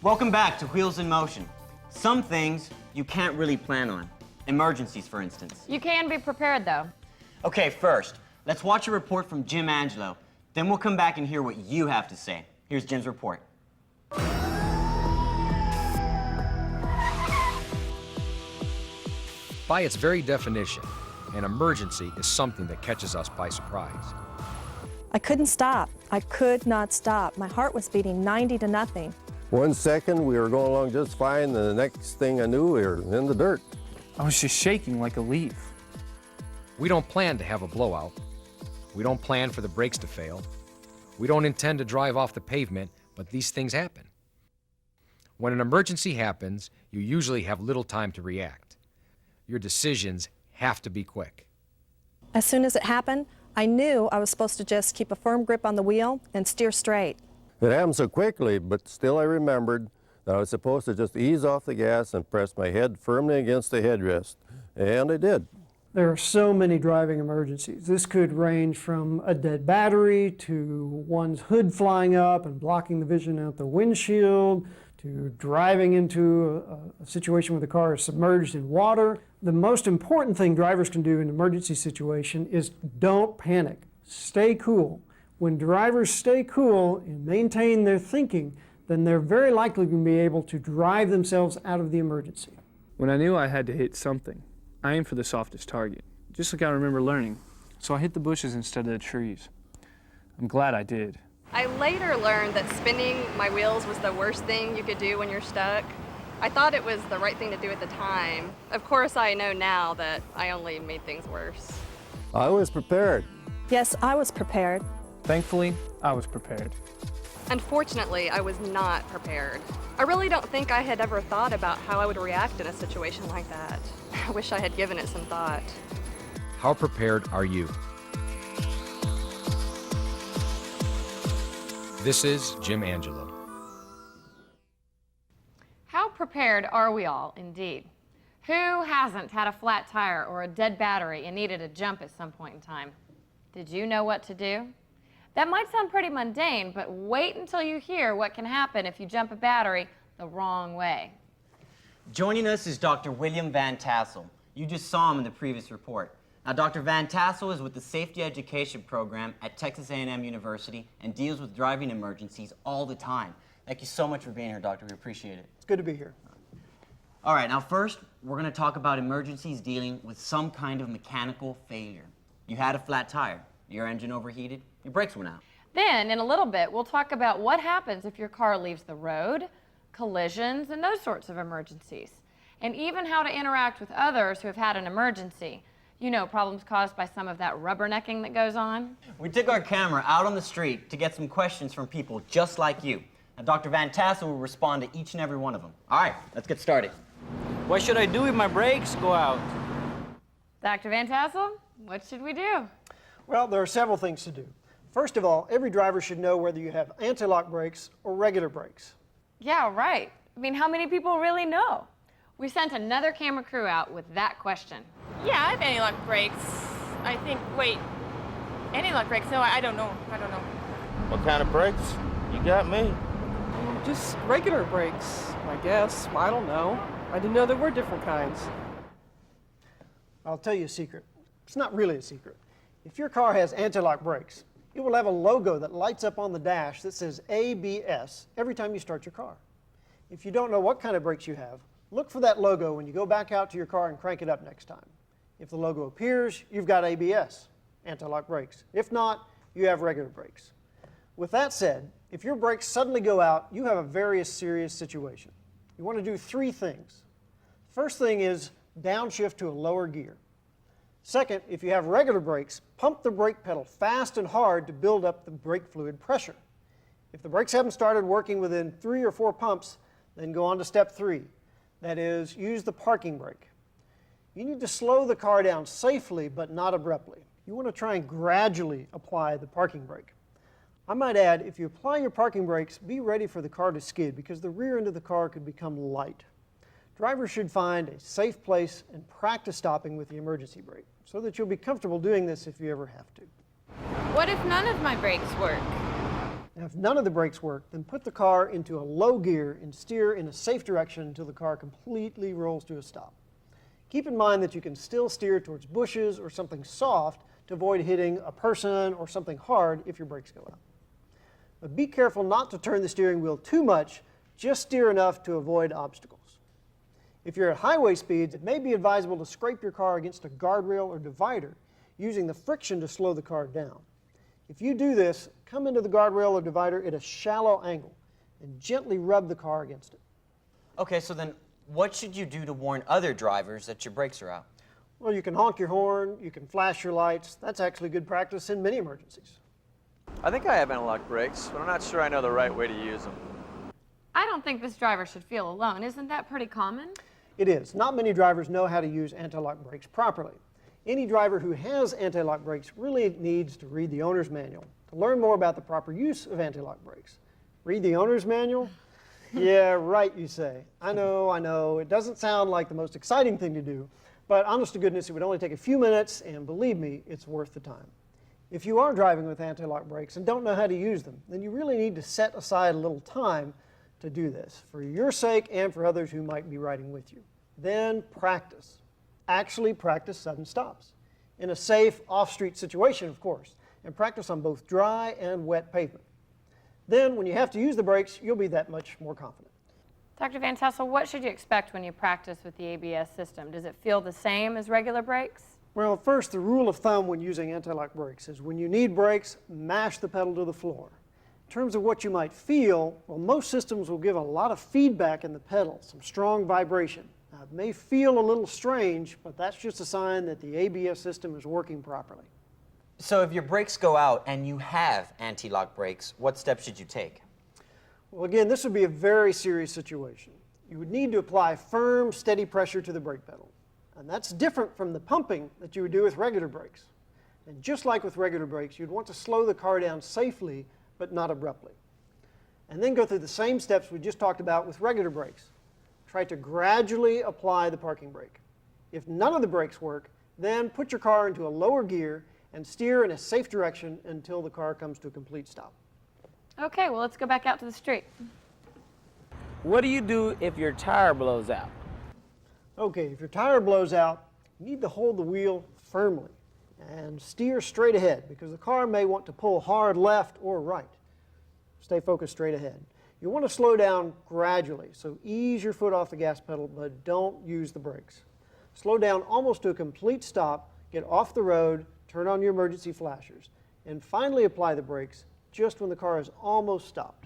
Welcome back to Wheels in Motion. Some things you can't really plan on. Emergencies, for instance. You can be prepared, though. Okay, first, let's watch a report from Jim Angelo. Then we'll come back and hear what you have to say. Here's Jim's report. By its very definition, an emergency is something that catches us by surprise. I couldn't stop. I could not stop. My heart was beating 90 to nothing. 1 second, we were going along just fine, and the next thing I knew, we were in the dirt. I was just shaking like a leaf. We don't plan to have a blowout. We don't plan for the brakes to fail. We don't intend to drive off the pavement, but these things happen. When an emergency happens, you usually have little time to react. Your decisions have to be quick. As soon as it happened, I knew I was supposed to just keep a firm grip on the wheel and steer straight. It happened so quickly, but still I remembered that I was supposed to just ease off the gas and press my head firmly against the headrest, and I did. There are so many driving emergencies. This could range from a dead battery to one's hood flying up and blocking the vision out the windshield, to driving into a situation where the car is submerged in water. The most important thing drivers can do in an emergency situation is don't panic. Stay cool. When drivers stay cool and maintain their thinking, then they're very likely going to be able to drive themselves out of the emergency. When I knew I had to hit something, I aimed for the softest target, just like I remember learning. So I hit the bushes instead of the trees. I'm glad I did. I later learned that spinning my wheels was the worst thing you could do when you're stuck. I thought it was the right thing to do at the time. Of course, I know now that I only made things worse. I was prepared. Yes, I was prepared. Thankfully, I was prepared. Unfortunately, I was not prepared. I really don't think I had ever thought about how I would react in a situation like that. I wish I had given it some thought. How prepared are you? This is Jim Angelo. How prepared are we all, indeed? Who hasn't had a flat tire or a dead battery and needed a jump at some point in time? Did you know what to do? That might sound pretty mundane, but wait until you hear what can happen if you jump a battery the wrong way. Joining us is Dr. William Van Tassel. You just saw him in the previous report. Now, Dr. Van Tassel is with the Safety Education Program at Texas A&M University and deals with driving emergencies all the time. Thank you so much for being here, Doctor. We appreciate it. It's good to be here. All right, now first, we're going to talk about emergencies dealing with some kind of mechanical failure. You had a flat tire, your engine overheated, your brakes went out. Then, in a little bit, we'll talk about what happens if your car leaves the road, collisions, and those sorts of emergencies, and even how to interact with others who have had an emergency. You know, problems caused by some of that rubbernecking that goes on. We took our camera out on the street to get some questions from people just like you. Now, Dr. Van Tassel will respond to each and every one of them. All right, let's get started. What should I do if my brakes go out? Dr. Van Tassel, what should we do? Well, there are several things to do. First of all, every driver should know whether you have anti-lock brakes or regular brakes. Yeah, right. I mean, how many people really know? We sent another camera crew out with that question. Yeah, I have anti-lock brakes. I think, wait, anti-lock brakes? No, I don't know. I don't know. What kind of brakes? You got me. Just regular brakes, I guess. I don't know. I didn't know there were different kinds. I'll tell you a secret. It's not really a secret. If your car has anti-lock brakes, it will have a logo that lights up on the dash that says ABS every time you start your car. If you don't know what kind of brakes you have, look for that logo when you go back out to your car and crank it up next time. If the logo appears, you've got ABS, anti-lock brakes. If not, you have regular brakes. With that said, if your brakes suddenly go out, you have a very serious situation. You want to do three things. First thing is downshift to a lower gear. Second, if you have regular brakes, pump the brake pedal fast and hard to build up the brake fluid pressure. If the brakes haven't started working within 3 or 4 pumps, then go on to step 3. That is, use the parking brake. You need to slow the car down safely but not abruptly. You want to try and gradually apply the parking brake. I might add, if you apply your parking brakes, be ready for the car to skid because the rear end of the car could become light. Drivers should find a safe place and practice stopping with the emergency brake so that you'll be comfortable doing this if you ever have to. What if none of my brakes work? Now, if none of the brakes work, then put the car into a low gear and steer in a safe direction until the car completely rolls to a stop. Keep in mind that you can still steer towards bushes or something soft to avoid hitting a person or something hard if your brakes go out. But be careful not to turn the steering wheel too much, just steer enough to avoid obstacles. If you're at highway speeds, it may be advisable to scrape your car against a guardrail or divider, using the friction to slow the car down. If you do this, come into the guardrail or divider at a shallow angle and gently rub the car against it. Okay, so then what should you do to warn other drivers that your brakes are out? Well, you can honk your horn, you can flash your lights. That's actually good practice in many emergencies. I think I have anti-lock brakes, but I'm not sure I know the right way to use them. I don't think this driver should feel alone. Isn't that pretty common? It is. Not many drivers know how to use anti-lock brakes properly. Any driver who has anti-lock brakes really needs to read the owner's manual to learn more about the proper use of anti-lock brakes. Read the owner's manual? Yeah, right, you say. I know. It doesn't sound like the most exciting thing to do, but honest to goodness, it would only take a few minutes, and believe me, it's worth the time. If you are driving with anti-lock brakes and don't know how to use them, then you really need to set aside a little time to do this, for your sake and for others who might be riding with you. Then practice. Actually practice sudden stops. In a safe, off-street situation, of course, and practice on both dry and wet pavement. Then, when you have to use the brakes, you'll be that much more confident. Dr. Van Tassel, what should you expect when you practice with the ABS system? Does it feel the same as regular brakes? Well, first, the rule of thumb when using anti-lock brakes is when you need brakes, mash the pedal to the floor. In terms of what you might feel, well, most systems will give a lot of feedback in the pedal, some strong vibration. Now, it may feel a little strange, but that's just a sign that the ABS system is working properly. So if your brakes go out and you have anti-lock brakes, what steps should you take? Well, again, this would be a very serious situation. You would need to apply firm, steady pressure to the brake pedal. And that's different from the pumping that you would do with regular brakes. And just like with regular brakes, you'd want to slow the car down safely, but not abruptly. And then go through the same steps we just talked about with regular brakes. Try to gradually apply the parking brake. If none of the brakes work, then put your car into a lower gear and steer in a safe direction until the car comes to a complete stop. Okay, well, let's go back out to the street. What do you do if your tire blows out? Okay, if your tire blows out, you need to hold the wheel firmly and steer straight ahead because the car may want to pull hard left or right. Stay focused straight ahead. You want to slow down gradually, so ease your foot off the gas pedal, but don't use the brakes. Slow down almost to a complete stop, get off the road, turn on your emergency flashers, and finally apply the brakes just when the car is almost stopped.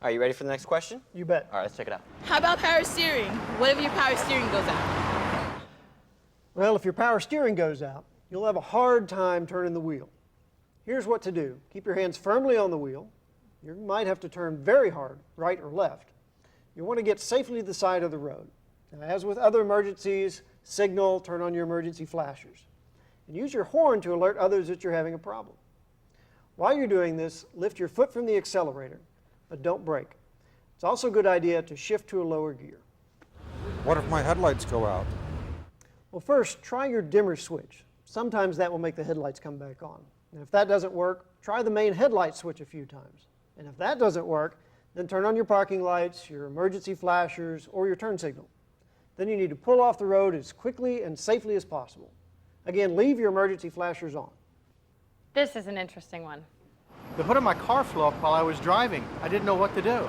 Are you ready for the next question? You bet. All right, let's check it out. How about power steering? What if your power steering goes out? Well, if your power steering goes out, you'll have a hard time turning the wheel. Here's what to do. Keep your hands firmly on the wheel. You might have to turn very hard, right or left. You want to get safely to the side of the road. Now, as with other emergencies, signal, turn on your emergency flashers. And use your horn to alert others that you're having a problem. While you're doing this, lift your foot from the accelerator, but don't brake. It's also a good idea to shift to a lower gear. What if my headlights go out? Well, first, try your dimmer switch. Sometimes that will make the headlights come back on. And if that doesn't work, try the main headlight switch a few times. And if that doesn't work, then turn on your parking lights, your emergency flashers, or your turn signal. Then you need to pull off the road as quickly and safely as possible. Again, leave your emergency flashers on. This is an interesting one. The hood of my car flew up while I was driving. I didn't know what to do.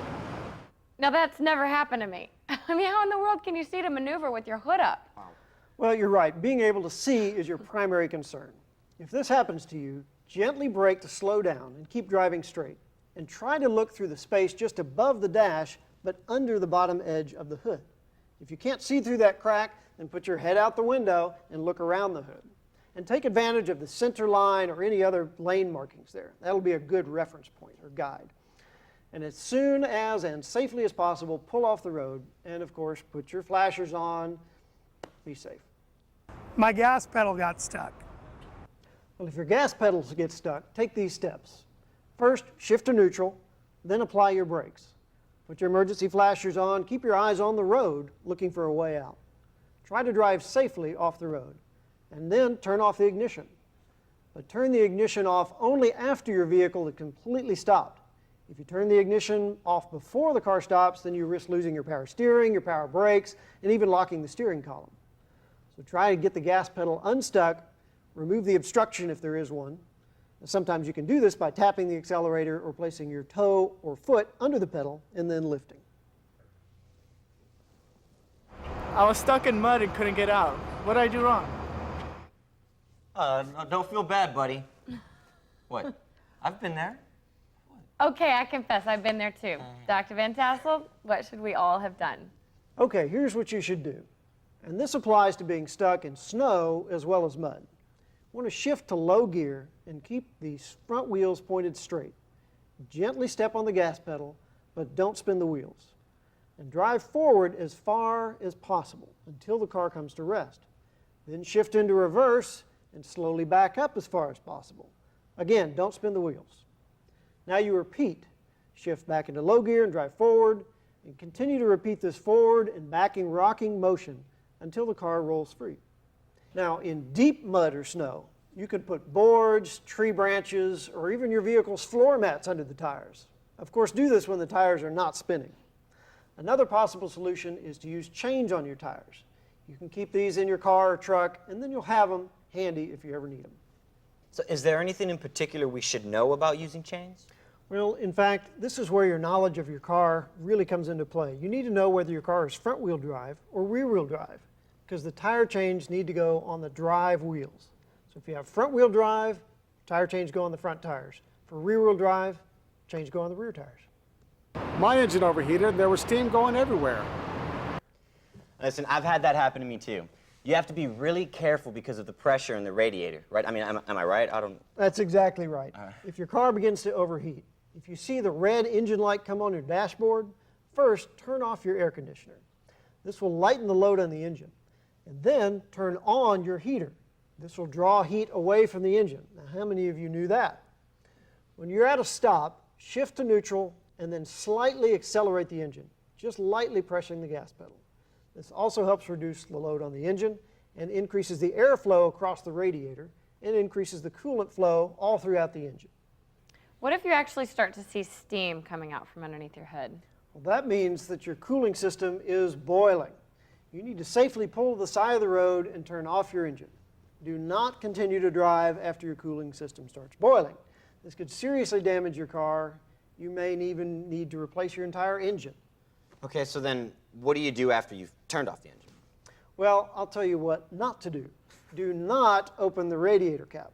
Now, that's never happened to me. I mean, how in the world can you see to maneuver with your hood up? Well, you're right. Being able to see is your primary concern. If this happens to you, gently brake to slow down and keep driving straight. And try to look through the space just above the dash, but under the bottom edge of the hood. If you can't see through that crack, then put your head out the window and look around the hood. And take advantage of the center line or any other lane markings there. That'll be a good reference point or guide. And as soon as and safely as possible, pull off the road. And of course, put your flashers on. Be safe. My gas pedal got stuck. Well, if your gas pedals get stuck, take these steps. First, shift to neutral, then apply your brakes. Put your emergency flashers on, keep your eyes on the road, looking for a way out. Try to drive safely off the road, and then turn off the ignition. But turn the ignition off only after your vehicle is completely stopped. If you turn the ignition off before the car stops, then you risk losing your power steering, your power brakes, and even locking the steering column. So try to get the gas pedal unstuck, remove the obstruction if there is one. Sometimes you can do this by tapping the accelerator or placing your toe or foot under the pedal and then lifting. I was stuck in mud and couldn't get out. What did I do wrong? No, don't feel bad, buddy. What? I've been there. Okay, I confess, I've been there too. Dr. Van Tassel, what should we all have done? Okay, here's what you should do. And this applies to being stuck in snow as well as mud. You want to shift to low gear and keep the front wheels pointed straight. Gently step on the gas pedal, but don't spin the wheels. And drive forward as far as possible until the car comes to rest. Then shift into reverse and slowly back up as far as possible. Again, don't spin the wheels. Now you repeat. Shift back into low gear and drive forward, and continue to repeat this forward and backing rocking motion until the car rolls free. Now in deep mud or snow, you could put boards, tree branches, or even your vehicle's floor mats under the tires. Of course, do this when the tires are not spinning. Another possible solution is to use chains on your tires. You can keep these in your car or truck, and then you'll have them handy if you ever need them. So is there anything in particular we should know about using chains? Well, in fact, this is where your knowledge of your car really comes into play. You need to know whether your car is front-wheel drive or rear-wheel drive, because the tire chains need to go on the drive wheels. So if you have front-wheel drive, tire chains go on the front tires. For rear-wheel drive, chains go on the rear tires. My engine overheated and there was steam going everywhere. Listen, I've had that happen to me too. You have to be really careful because of the pressure in the radiator, right? I mean, am I right? That's exactly right. If your car begins to overheat, if you see the red engine light come on your dashboard, first turn off your air conditioner. This will lighten the load on the engine. And then turn on your heater. This will draw heat away from the engine. Now, how many of you knew that? When you're at a stop, shift to neutral and then slightly accelerate the engine, just lightly pressing the gas pedal. This also helps reduce the load on the engine and increases the airflow across the radiator and increases the coolant flow all throughout the engine. What if you actually start to see steam coming out from underneath your hood? Well, that means that your cooling system is boiling. You need to safely pull to the side of the road and turn off your engine. Do not continue to drive after your cooling system starts boiling. This could seriously damage your car. You may even need to replace your entire engine. Okay, so then what do you do after you've turned off the engine? Well, I'll tell you what not to do. Do not open the radiator cap.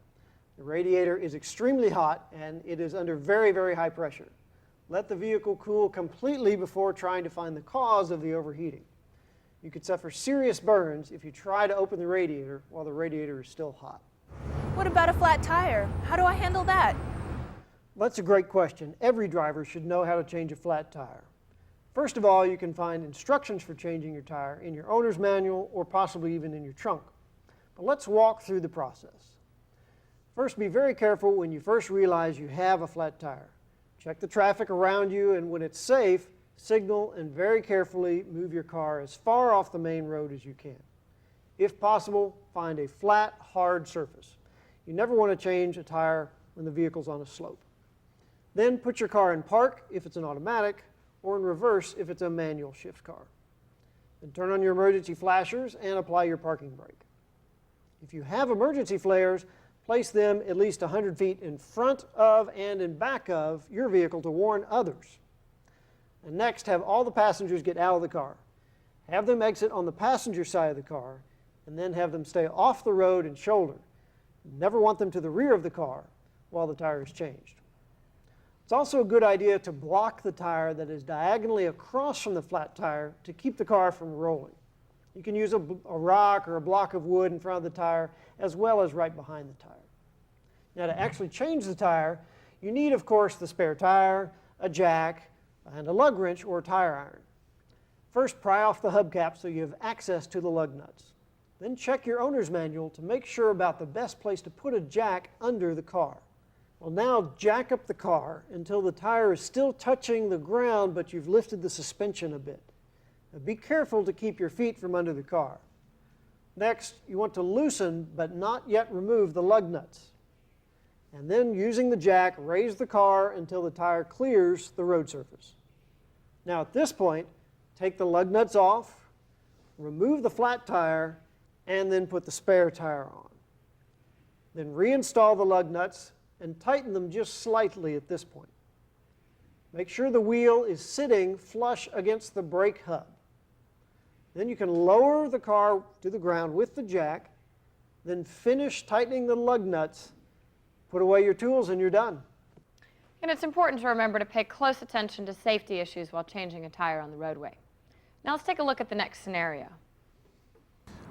The radiator is extremely hot and it is under very, very high pressure. Let the vehicle cool completely before trying to find the cause of the overheating. You could suffer serious burns if you try to open the radiator while the radiator is still hot. What about a flat tire? How do I handle that? That's a great question. Every driver should know how to change a flat tire. First of all, you can find instructions for changing your tire in your owner's manual or possibly even in your trunk. But let's walk through the process. First, be very careful when you first realize you have a flat tire. Check the traffic around you, and when it's safe, signal and very carefully move your car as far off the main road as you can. If possible, find a flat, hard surface. You never want to change a tire when the vehicle's on a slope. Then put your car in park if it's an automatic, or in reverse if it's a manual shift car. Then turn on your emergency flashers and apply your parking brake. If you have emergency flares, place them at least 100 feet in front of and in back of your vehicle to warn others. And next, have all the passengers get out of the car. Have them exit on the passenger side of the car, and then have them stay off the road and shoulder. Never want them to the rear of the car while the tire is changed. It's also a good idea to block the tire that is diagonally across from the flat tire to keep the car from rolling. You can use a rock or a block of wood in front of the tire as well as right behind the tire. Now, to actually change the tire, you need, of course, the spare tire, a jack, and a lug wrench or tire iron. First, pry off the hubcap so you have access to the lug nuts. Then check your owner's manual to make sure about the best place to put a jack under the car. Well, now jack up the car until the tire is still touching the ground, but you've lifted the suspension a bit. Now, be careful to keep your feet from under the car. Next, you want to loosen but not yet remove the lug nuts. and then using the jack, raise the car until the tire clears the road surface. Now at this point, take the lug nuts off, remove the flat tire, and then put the spare tire on. Then reinstall the lug nuts and tighten them just slightly at this point. Make sure the wheel is sitting flush against the brake hub. Then you can lower the car to the ground with the jack, then finish tightening the lug nuts, put away your tools, and you're done. And it's important to remember to pay close attention to safety issues while changing a tire on the roadway. Now let's take a look at the next scenario.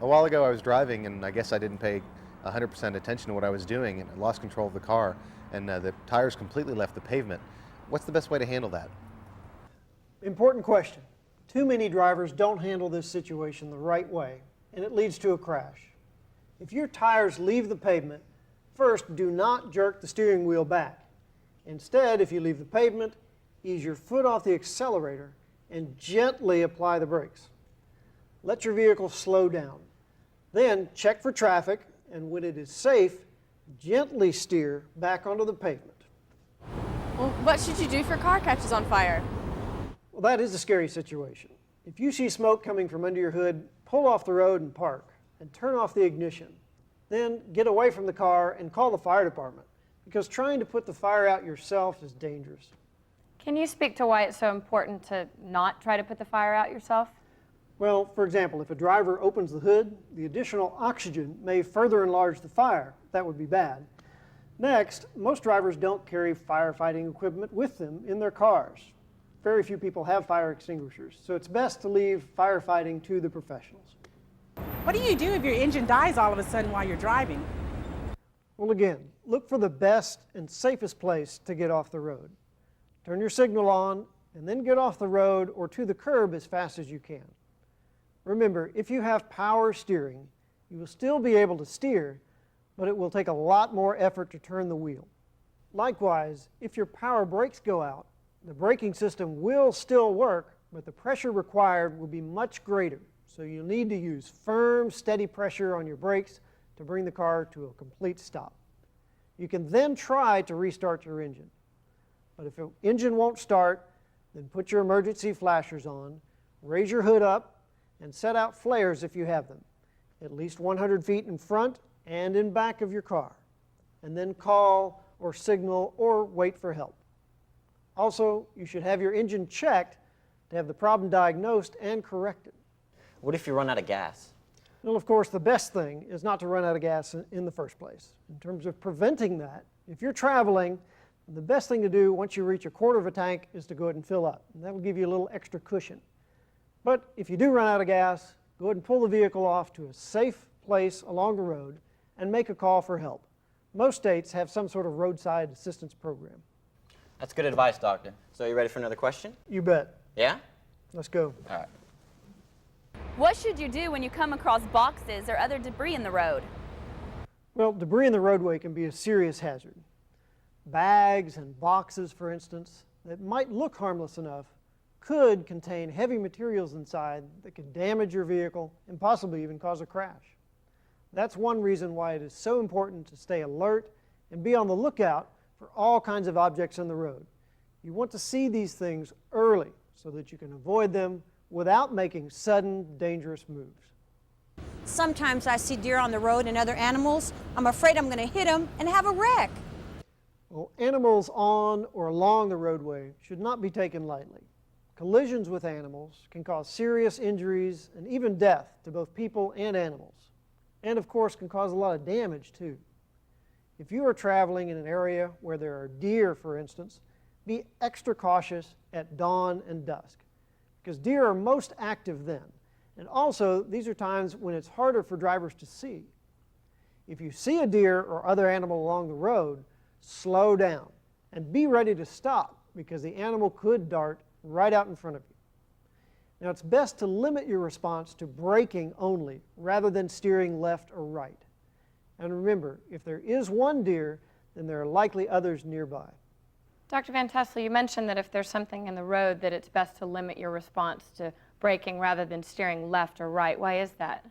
A while ago I was driving and I guess I didn't pay 100% attention to what I was doing and I lost control of the car and the tires completely left the pavement. What's the best way to handle that? Important question. Too many drivers don't handle this situation the right way, and it leads to a crash. If your tires leave the pavement, first, do not jerk the steering wheel back. Instead, if you leave the pavement, ease your foot off the accelerator and gently apply the brakes. Let your vehicle slow down. Then check for traffic, and when it is safe, gently steer back onto the pavement. Well, what should you do if your car catches on fire? Well, that is a scary situation. If you see smoke coming from under your hood, pull off the road and park, and turn off the ignition. Then get away from the car and call the fire department, because trying to put the fire out yourself is dangerous. Can you speak to why it's so important to not try to put the fire out yourself? Well, for example, if a driver opens the hood, the additional oxygen may further enlarge the fire. That would be bad. Next, most drivers don't carry firefighting equipment with them in their cars. Very few people have fire extinguishers, so it's best to leave firefighting to the professionals. What do you do if your engine dies all of a sudden while you're driving? Well, again, look for the best and safest place to get off the road. Turn your signal on and then get off the road or to the curb as fast as you can. Remember, if you have power steering, you will still be able to steer, but it will take a lot more effort to turn the wheel. Likewise, if your power brakes go out, the braking system will still work, but the pressure required will be much greater. So you'll need to use firm, steady pressure on your brakes to bring the car to a complete stop. You can then try to restart your engine. But if your engine won't start, then put your emergency flashers on, raise your hood up, and set out flares if you have them, at least 100 feet in front and in back of your car, and then call or signal or wait for help. Also, you should have your engine checked to have the problem diagnosed and corrected. What if you run out of gas? Well, of course, the best thing is not to run out of gas in the first place. In terms of preventing that, if you're traveling, the best thing to do once you reach a quarter of a tank is to go ahead and fill up. And that will give you a little extra cushion. But if you do run out of gas, go ahead and pull the vehicle off to a safe place along the road and make a call for help. Most states have some sort of roadside assistance program. That's good advice, Doctor. So you ready for another question? You bet. Yeah? Let's go. All right. What should you do when you come across boxes or other debris in the road? Well, debris in the roadway can be a serious hazard. Bags and boxes, for instance, that might look harmless enough could contain heavy materials inside that could damage your vehicle and possibly even cause a crash. That's one reason why it is so important to stay alert and be on the lookout for all kinds of objects on the road. You want to see these things early so that you can avoid them without making sudden, dangerous moves. Sometimes I see deer on the road and other animals. I'm afraid I'm going to hit them and have a wreck. Well, animals on or along the roadway should not be taken lightly. Collisions with animals can cause serious injuries and even death to both people and animals, and of course can cause a lot of damage too. If you are traveling in an area where there are deer, for instance, be extra cautious at dawn and dusk, because deer are most active then. And also, these are times when it's harder for drivers to see. If you see a deer or other animal along the road, slow down and be ready to stop, because the animal could dart right out in front of you. Now, it's best to limit your response to braking only rather than steering left or right. And remember, if there is one deer, then there are likely others nearby. Dr. Van Tassel, you mentioned that if there's something in the road that it's best to limit your response to braking rather than steering left or right. Why is that?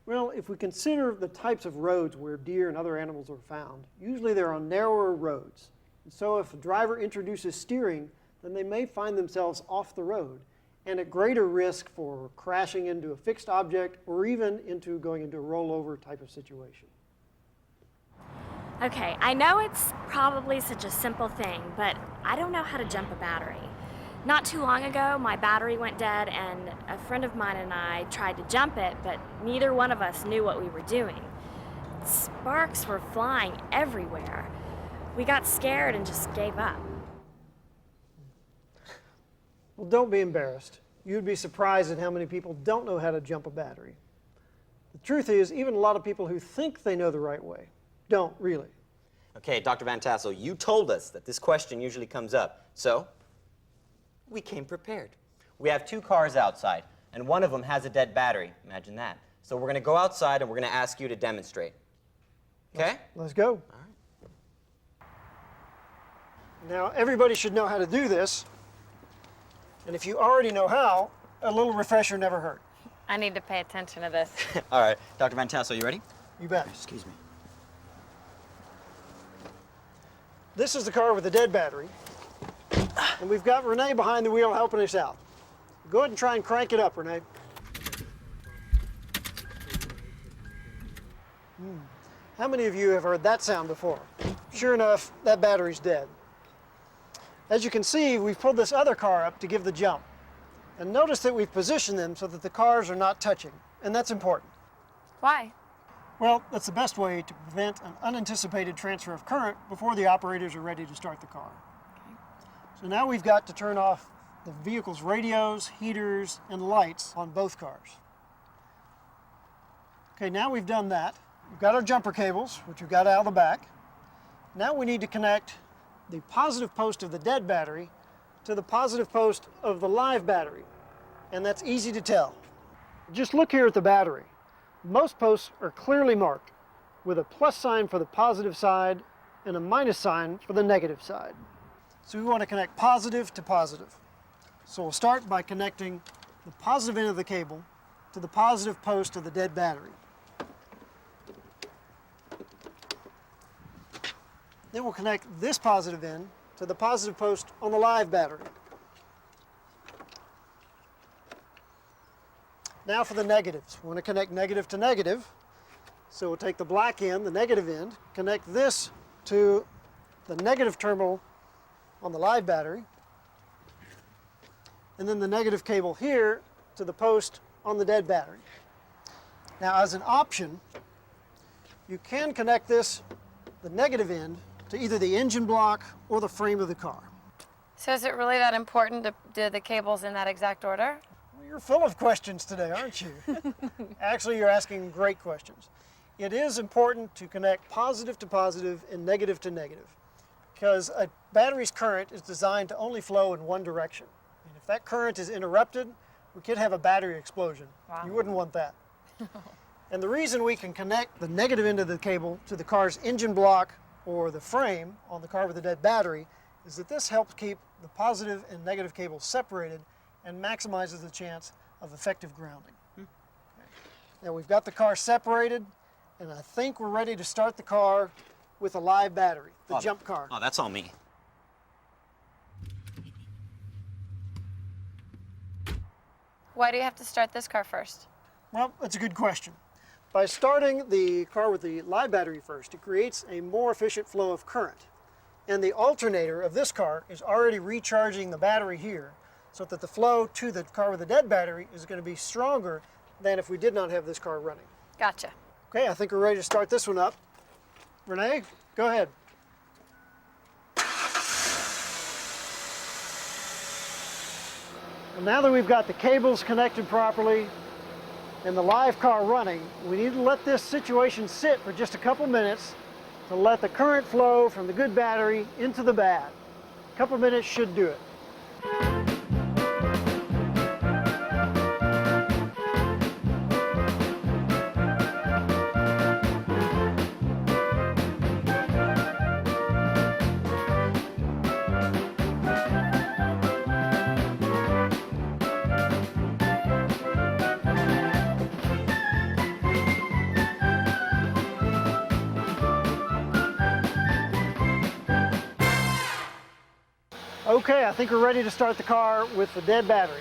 Well, if we consider the types of roads where deer and other animals are found, usually they're on narrower roads. And so if a driver introduces steering, then they may find themselves off the road and at greater risk for crashing into a fixed object or even into going into a rollover type of situation. Okay, I know it's probably such a simple thing, but I don't know how to jump a battery. Not too long ago, my battery went dead and a friend of mine and I tried to jump it, but neither one of us knew what we were doing. Sparks were flying everywhere. We got scared and just gave up. Well, don't be embarrassed. You'd be surprised at how many people don't know how to jump a battery. The truth is, even a lot of people who think they know the right way don't really. Okay, Dr. Van Tassel, you told us that this question usually comes up, so we came prepared. We have 2 cars outside, and one of them has a dead battery. Imagine that. So we're going to go outside, and we're going to ask you to demonstrate. Okay? Let's go. All right. Now, everybody should know how to do this. And if you already know how, a little refresher never hurt. I need to pay attention to this. All right, Dr. Van Tassel, you ready? You bet. Excuse me. This is the car with the dead battery. And we've got Renee behind the wheel helping us out. Go ahead and try and crank it up, Renee. How many of you have heard that sound before? Sure enough, that battery's dead. As you can see, we've pulled this other car up to give the jump. And notice that we've positioned them so that the cars are not touching, and that's important. Why? Well, that's the best way to prevent an unanticipated transfer of current before the operators are ready to start the car. Okay. So now we've got to turn off the vehicle's radios, heaters, and lights on both cars. Okay, now we've done that. We've got our jumper cables, which we've got out of the back. Now we need to connect the positive post of the dead battery to the positive post of the live battery. And that's easy to tell. Just look here at the battery. Most posts are clearly marked with a plus sign for the positive side and a minus sign for the negative side. So we want to connect positive to positive. So we'll start by connecting the positive end of the cable to the positive post of the dead battery. Then we'll connect this positive end to the positive post on the live battery. Now for the negatives. We want to connect negative to negative. So we'll take the black end, the negative end, connect this to the negative terminal on the live battery, and then the negative cable here to the post on the dead battery. Now as an option, you can connect this, the negative end, to either the engine block or the frame of the car. So is it really that important to do the cables in that exact order? Well, you're full of questions today, aren't you? Actually, you're asking great questions. It is important to connect positive to positive and negative to negative because a battery's current is designed to only flow in one direction. And if that current is interrupted, we could have a battery explosion. Wow. You wouldn't want that. And the reason we can connect the negative end of the cable to the car's engine block or the frame on the car with a dead battery is that this helps keep the positive and negative cables separated and maximizes the chance of effective grounding. Okay. Now we've got the car separated, and I think we're ready to start the car with a live battery, the jump car. Oh, that's all me. Why do you have to start this car first? Well, that's a good question. By starting the car with the live battery first, it creates a more efficient flow of current. And the alternator of this car is already recharging the battery here so that the flow to the car with the dead battery is going to be stronger than if we did not have this car running. Gotcha. Okay, I think we're ready to start this one up. Renee, go ahead. Well, now that we've got the cables connected properly and the live car running, we need to let this situation sit for just a couple minutes to let the current flow from the good battery into the bad. A couple minutes should do it. Okay, I think we're ready to start the car with the dead battery.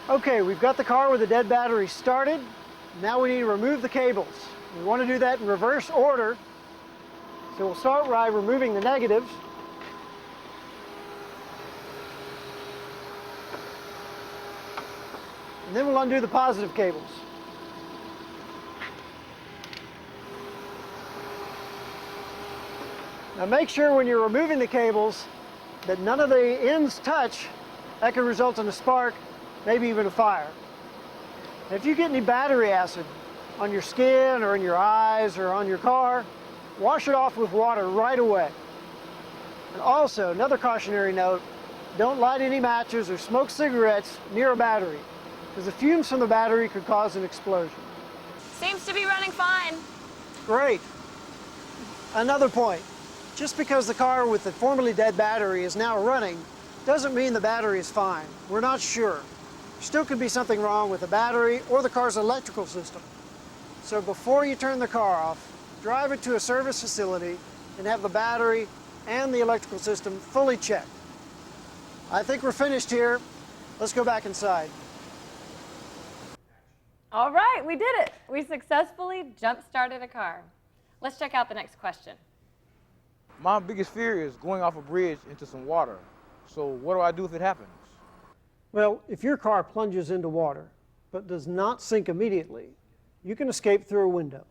Okay, we've got the car with the dead battery started. Now we need to remove the cables. We want to do that in reverse order. So we'll start by removing the negatives. And then we'll undo the positive cables. Now make sure when you're removing the cables that none of the ends touch. That could result in a spark, maybe even a fire. And if you get any battery acid on your skin or in your eyes or on your car, wash it off with water right away. And also, another cautionary note, don't light any matches or smoke cigarettes near a battery, because the fumes from the battery could cause an explosion. Seems to be running fine. Great. Another point, just because the car with the formerly dead battery is now running, doesn't mean the battery is fine. We're not sure. Still could be something wrong with the battery or the car's electrical system. So before you turn the car off, drive it to a service facility and have the battery and the electrical system fully checked. I think we're finished here. Let's go back inside. All right, we did it. We successfully jump-started a car. Let's check out the next question. My biggest fear is going off a bridge into some water. So what do I do if it happens? Well, if your car plunges into water but does not sink immediately, you can escape through a window.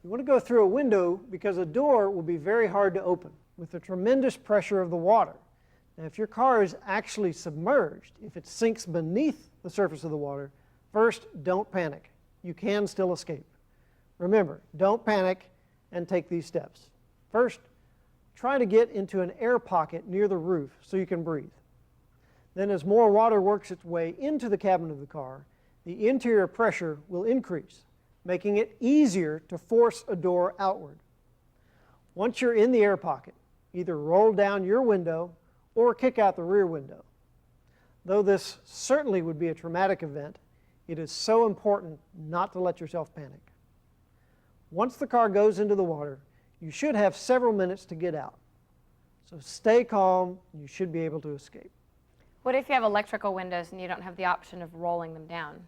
You want to go through a window because a door will be very hard to open with the tremendous pressure of the water. Now, if your car is actually submerged, if it sinks beneath the surface of the water, first, don't panic. You can still escape. Remember, don't panic and take these steps. First, try to get into an air pocket near the roof so you can breathe. Then as more water works its way into the cabin of the car, the interior pressure will increase, making it easier to force a door outward. Once you're in the air pocket, either roll down your window or kick out the rear window. Though this certainly would be a traumatic event, it is so important not to let yourself panic. Once the car goes into the water, you should have several minutes to get out. So stay calm, and you should be able to escape. What if you have electrical windows and you don't have the option of rolling them down?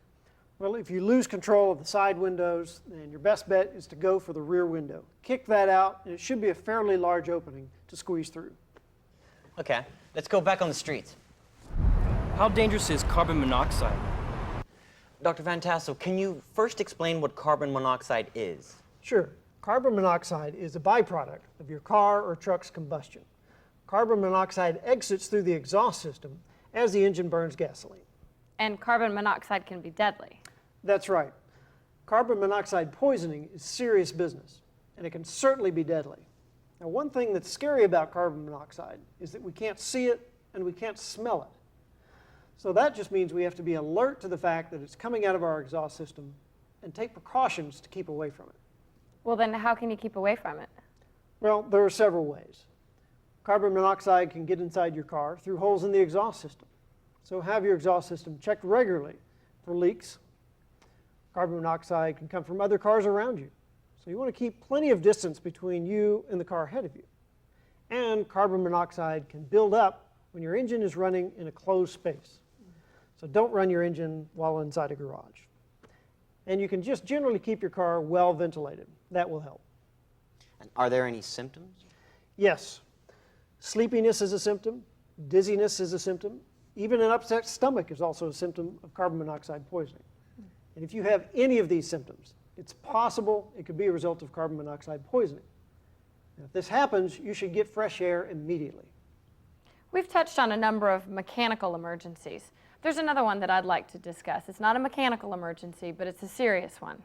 Well, if you lose control of the side windows, then your best bet is to go for the rear window. Kick that out, and it should be a fairly large opening to squeeze through. Okay, let's go back on the streets. How dangerous is carbon monoxide? Dr. Van Tassel, can you first explain what carbon monoxide is? Sure. Carbon monoxide is a byproduct of your car or truck's combustion. Carbon monoxide exits through the exhaust system as the engine burns gasoline. And carbon monoxide can be deadly. That's right. Carbon monoxide poisoning is serious business, and it can certainly be deadly. Now, one thing that's scary about carbon monoxide is that we can't see it and we can't smell it. So that just means we have to be alert to the fact that it's coming out of our exhaust system and take precautions to keep away from it. Well, then how can you keep away from it? Well, there are several ways. Carbon monoxide can get inside your car through holes in the exhaust system. So have your exhaust system checked regularly for leaks. Carbon monoxide can come from other cars around you. So you want to keep plenty of distance between you and the car ahead of you. And carbon monoxide can build up when your engine is running in a closed space. So don't run your engine while inside a garage. And you can just generally keep your car well ventilated. That will help. And are there any symptoms? Yes. Sleepiness is a symptom. Dizziness is a symptom. Even an upset stomach is also a symptom of carbon monoxide poisoning. And if you have any of these symptoms, it's possible it could be a result of carbon monoxide poisoning. Now, if this happens, you should get fresh air immediately. We've touched on a number of mechanical emergencies. There's another one that I'd like to discuss. It's not a mechanical emergency, but it's a serious one.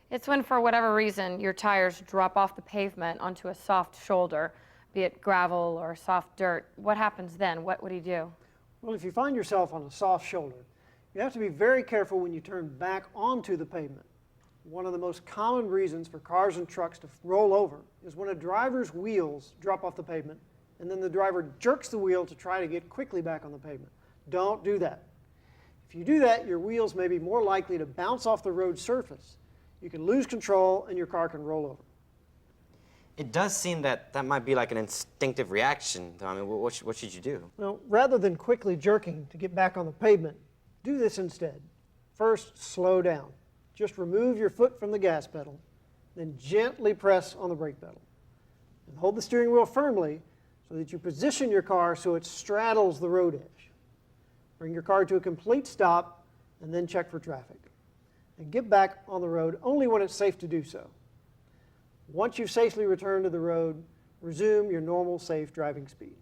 It's when, for whatever reason, your tires drop off the pavement onto a soft shoulder, be it gravel or soft dirt. What happens then? What do you do? Well, if you find yourself on a soft shoulder, you have to be very careful when you turn back onto the pavement. One of the most common reasons for cars and trucks to roll over is when a driver's wheels drop off the pavement and then the driver jerks the wheel to try to get quickly back on the pavement. Don't do that. If you do that, your wheels may be more likely to bounce off the road surface. You can lose control and your car can roll over. It does seem that that might be like an instinctive reaction, though. I mean, what should you do? Well, rather than quickly jerking to get back on the pavement, do this instead. First, slow down. Just remove your foot from the gas pedal, then gently press on the brake pedal. And hold the steering wheel firmly so that you position your car so it straddles the road edge. Bring your car to a complete stop and then check for traffic. And get back on the road only when it's safe to do so. Once you've safely returned to the road, resume your normal, safe driving speed.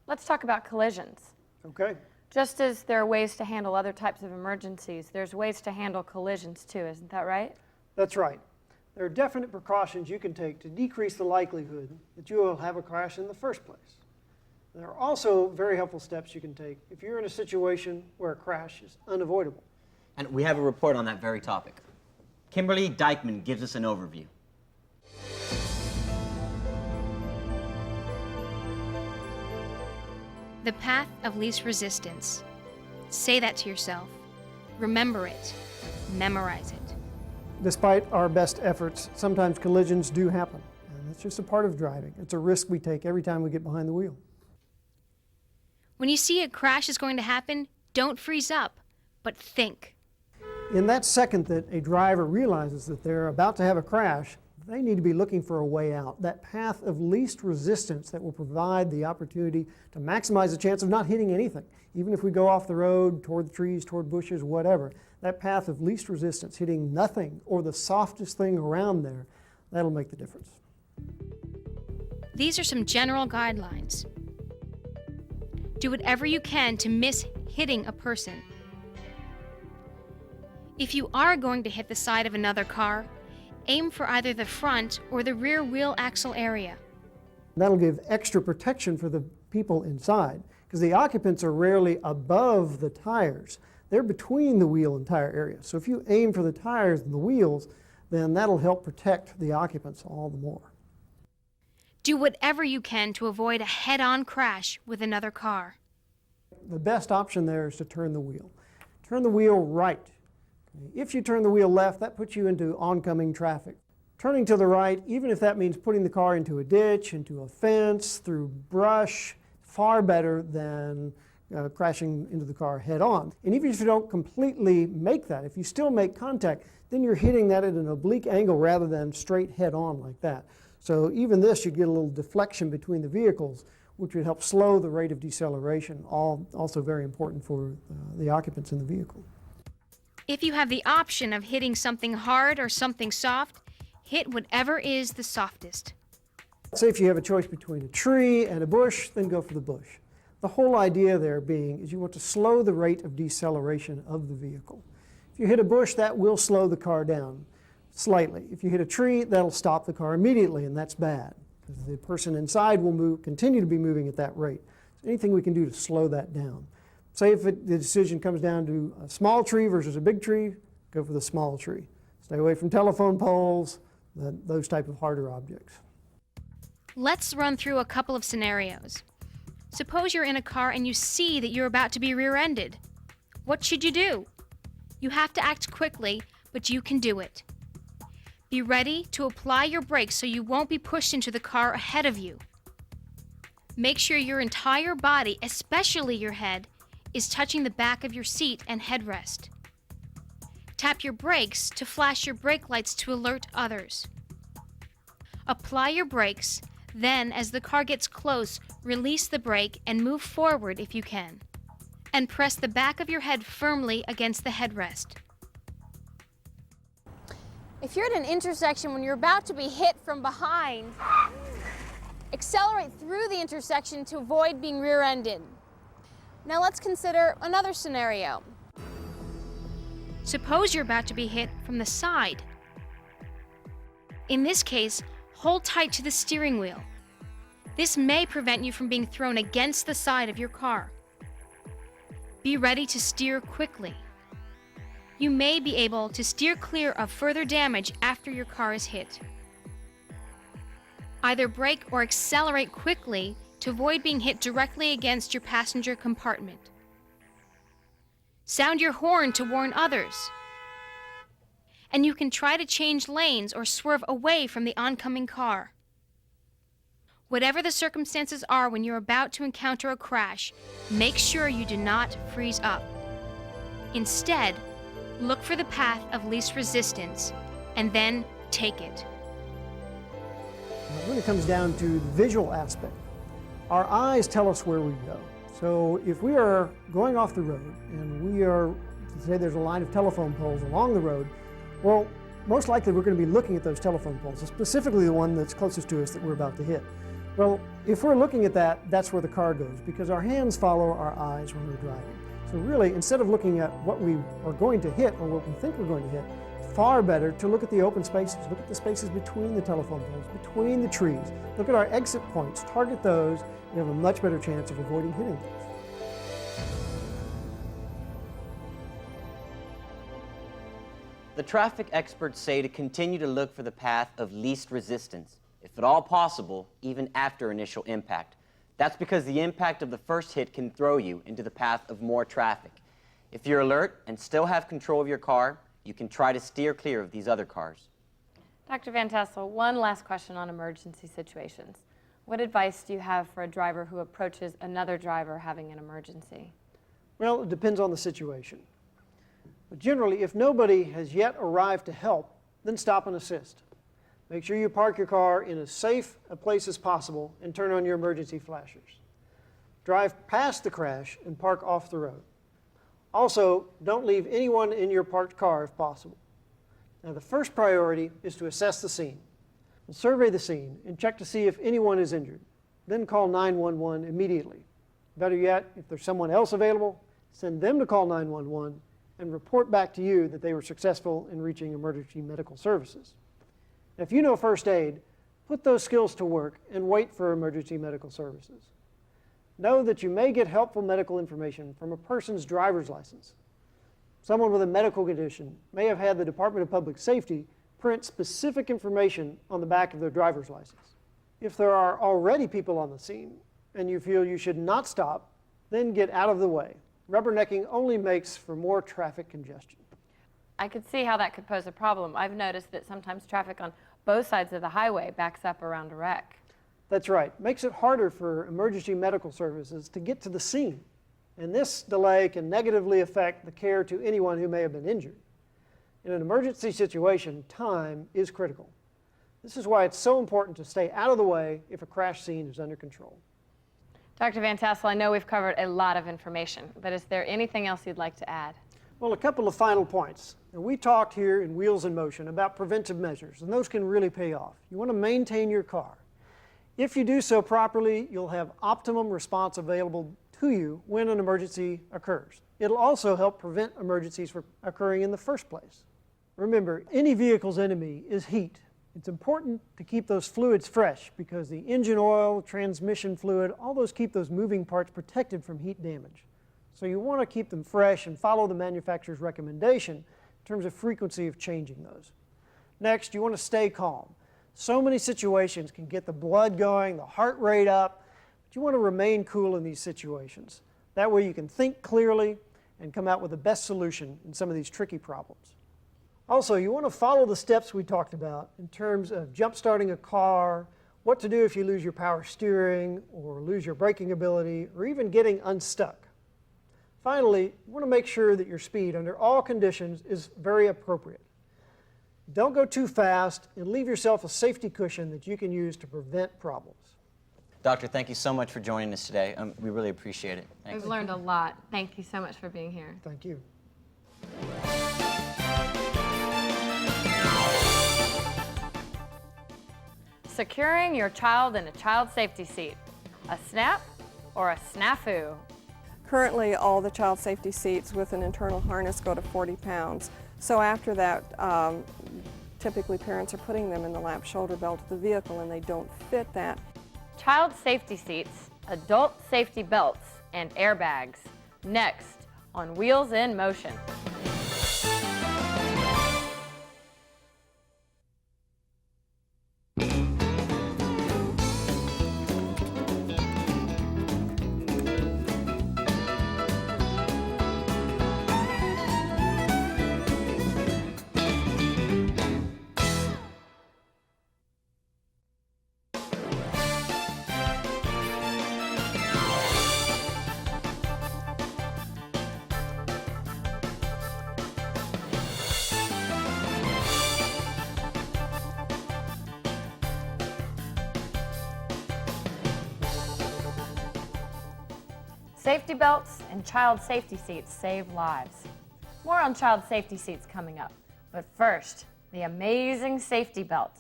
Let's talk about collisions. Okay. Just as there are ways to handle other types of emergencies, there's ways to handle collisions too, isn't that right? That's right. There are definite precautions you can take to decrease the likelihood that you will have a crash in the first place. There are also very helpful steps you can take if you're in a situation where a crash is unavoidable. And we have a report on that very topic. Kimberly Dykeman gives us an overview. The path of least resistance. Say that to yourself. Remember it. Memorize it. Despite our best efforts, sometimes collisions do happen. And that's just a part of driving. It's a risk we take every time we get behind the wheel. When you see a crash is going to happen, don't freeze up, but think. In that second that a driver realizes that they're about to have a crash, they need to be looking for a way out, that path of least resistance that will provide the opportunity to maximize the chance of not hitting anything. Even if we go off the road, toward the trees, toward bushes, whatever, that path of least resistance, hitting nothing or the softest thing around there, that'll make the difference. These are some general guidelines. Do whatever you can to miss hitting a person. If you are going to hit the side of another car, aim for either the front or the rear wheel axle area. That'll give extra protection for the people inside, because the occupants are rarely above the tires. They're between the wheel and tire area. So if you aim for the tires and the wheels, then that'll help protect the occupants all the more. Do whatever you can to avoid a head-on crash with another car. The best option there is to turn the wheel. Turn the wheel right. If you turn the wheel left, that puts you into oncoming traffic. Turning to the right, even if that means putting the car into a ditch, into a fence, through brush, far better than crashing into the car head on. And even if you don't completely make that, if you still make contact, then you're hitting that at an oblique angle rather than straight head on like that. So even this, you'd get a little deflection between the vehicles, which would help slow the rate of deceleration, also very important for the occupants in the vehicle. If you have the option of hitting something hard or something soft, hit whatever is the softest. Say if you have a choice between a tree and a bush, then go for the bush. The whole idea there being is you want to slow the rate of deceleration of the vehicle. If you hit a bush, that will slow the car down slightly. If you hit a tree, that'll stop the car immediately, and that's bad, because the person inside will continue to be moving at that rate. So anything we can do to slow that down. Say if the decision comes down to a small tree versus a big tree, go for the small tree. Stay away from telephone poles, those type of harder objects. Let's run through a couple of scenarios. Suppose you're in a car and you see that you're about to be rear-ended. What should you do? You have to act quickly, but you can do it. Be ready to apply your brakes so you won't be pushed into the car ahead of you. Make sure your entire body, especially your head, is touching the back of your seat and headrest. Tap your brakes to flash your brake lights to alert others. Apply your brakes, then as the car gets close, release the brake and move forward if you can. And press the back of your head firmly against the headrest. If you're at an intersection when you're about to be hit from behind, accelerate through the intersection to avoid being rear-ended. Now let's consider another scenario. Suppose you're about to be hit from the side. In this case, hold tight to the steering wheel. This may prevent you from being thrown against the side of your car. Be ready to steer quickly. You may be able to steer clear of further damage after your car is hit. Either brake or accelerate quickly to avoid being hit directly against your passenger compartment. Sound your horn to warn others. And you can try to change lanes or swerve away from the oncoming car. Whatever the circumstances are when you're about to encounter a crash, make sure you do not freeze up. Instead, look for the path of least resistance and then take it. When it comes down to the visual aspect, our eyes tell us where we go. So if we are going off the road and we are, say there's a line of telephone poles along the road, well, most likely we're going to be looking at those telephone poles, specifically the one that's closest to us that we're about to hit. Well, if we're looking at that, that's where the car goes, because our hands follow our eyes when we're driving. So really, instead of looking at what we are going to hit or what we think we're going to hit, far better to look at the open spaces, look at the spaces between the telephone poles, between the trees, look at our exit points, target those, you have a much better chance of avoiding hitting things. The traffic experts say to continue to look for the path of least resistance, if at all possible, even after initial impact. That's because the impact of the first hit can throw you into the path of more traffic. If you're alert and still have control of your car, you can try to steer clear of these other cars. Dr. Van Tassel, one last question on emergency situations. What advice do you have for a driver who approaches another driver having an emergency? Well, it depends on the situation. But generally, if nobody has yet arrived to help, then stop and assist. Make sure you park your car in as safe a place as possible and turn on your emergency flashers. Drive past the crash and park off the road. Also, don't leave anyone in your parked car if possible. Now, the first priority is to assess the scene. Survey the scene and check to see if anyone is injured. Then call 911 immediately. Better yet, if there's someone else available, send them to call 911 and report back to you that they were successful in reaching emergency medical services. Now, if you know first aid, put those skills to work and wait for emergency medical services. Know that you may get helpful medical information from a person's driver's license. Someone with a medical condition may have had the Department of Public Safety print specific information on the back of their driver's license. If there are already people on the scene and you feel you should not stop, then get out of the way. Rubbernecking only makes for more traffic congestion. I could see how that could pose a problem. I've noticed that sometimes traffic on both sides of the highway backs up around a wreck. That's right. Makes it harder for emergency medical services to get to the scene. And this delay can negatively affect the care to anyone who may have been injured. In an emergency situation, time is critical. This is why it's so important to stay out of the way if a crash scene is under control. Dr. Van Tassel, I know we've covered a lot of information, but is there anything else you'd like to add? Well, a couple of final points. Now, we talked here in Wheels in Motion about preventive measures, and those can really pay off. You want to maintain your car. If you do so properly, you'll have optimum response available to you when an emergency occurs. It'll also help prevent emergencies from occurring in the first place. Remember, any vehicle's enemy is heat. It's important to keep those fluids fresh because the engine oil, transmission fluid, all those keep those moving parts protected from heat damage. So you want to keep them fresh and follow the manufacturer's recommendation in terms of frequency of changing those. Next, you want to stay calm. So many situations can get the blood going, the heart rate up, but you want to remain cool in these situations. That way you can think clearly and come out with the best solution in some of these tricky problems. Also, you want to follow the steps we talked about in terms of jump-starting a car, what to do if you lose your power steering or lose your braking ability, or even getting unstuck. Finally, you want to make sure that your speed under all conditions is very appropriate. Don't go too fast and leave yourself a safety cushion that you can use to prevent problems. Doctor, thank you so much for joining us today. We really appreciate it. Thanks. We've learned a lot. Thank you so much for being here. Thank you. Securing your child in a child safety seat. A snap or a snafu? Currently, all the child safety seats with an internal harness go to 40 pounds. So after that, typically parents are putting them in the lap shoulder belt of the vehicle and they don't fit that. Child safety seats, adult safety belts, and airbags. Next on Wheels in Motion. Safety belts and child safety seats save lives. More on child safety seats coming up. But first, the amazing safety belt.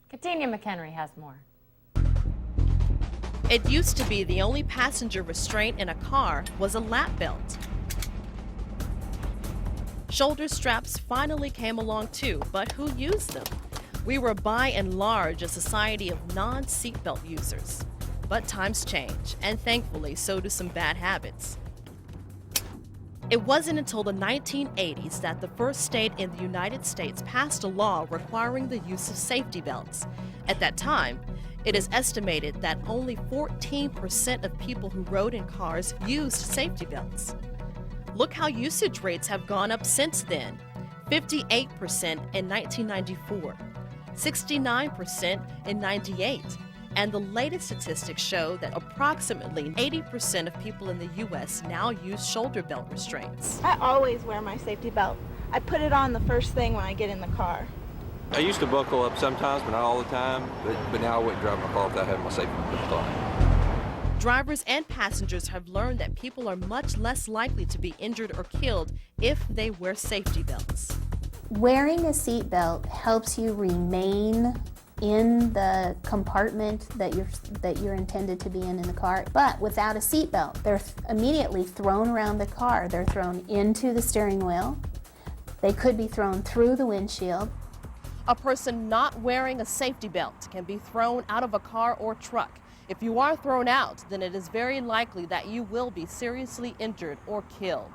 Katina McHenry has more. It used to be the only passenger restraint in a car was a lap belt. Shoulder straps finally came along too, but who used them? We were by and large a society of non-seatbelt users. But times change, and thankfully so do some bad habits. It wasn't until the 1980s that the first state in the United States passed a law requiring the use of safety belts. At that time, it is estimated that only 14% of people who rode in cars used safety belts. Look how usage rates have gone up since then. 58% in 1994, 69% in 98, and the latest statistics show that approximately 80% of people in the U.S. now use shoulder belt restraints. I always wear my safety belt. I put it on the first thing when I get in the car. I used to buckle up sometimes, but not all the time. But now I wouldn't drive my car without having my safety belt on. Drivers and passengers have learned that people are much less likely to be injured or killed if they wear safety belts. Wearing a seatbelt helps you remain in the compartment that you're intended to be in the car. But without a seatbelt, they're immediately thrown around the car. They're thrown into the steering wheel. They could be thrown through the windshield. A person not wearing a safety belt can be thrown out of a car or truck. If you are thrown out, then it is very likely that you will be seriously injured or killed.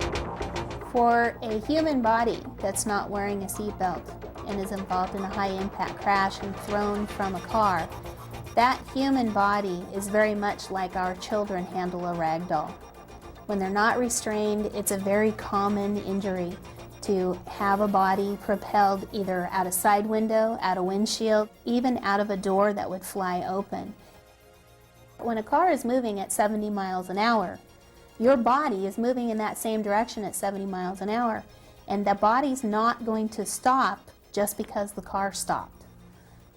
For a human body that's not wearing a seatbelt and is involved in a high-impact crash and thrown from a car, that human body is very much like our children handle a rag doll. When they're not restrained, it's a very common injury to have a body propelled either out a side window, out a windshield, even out of a door that would fly open. When a car is moving at 70 miles an hour, your body is moving in that same direction at 70 miles an hour, and the body's not going to stop just because the car stopped.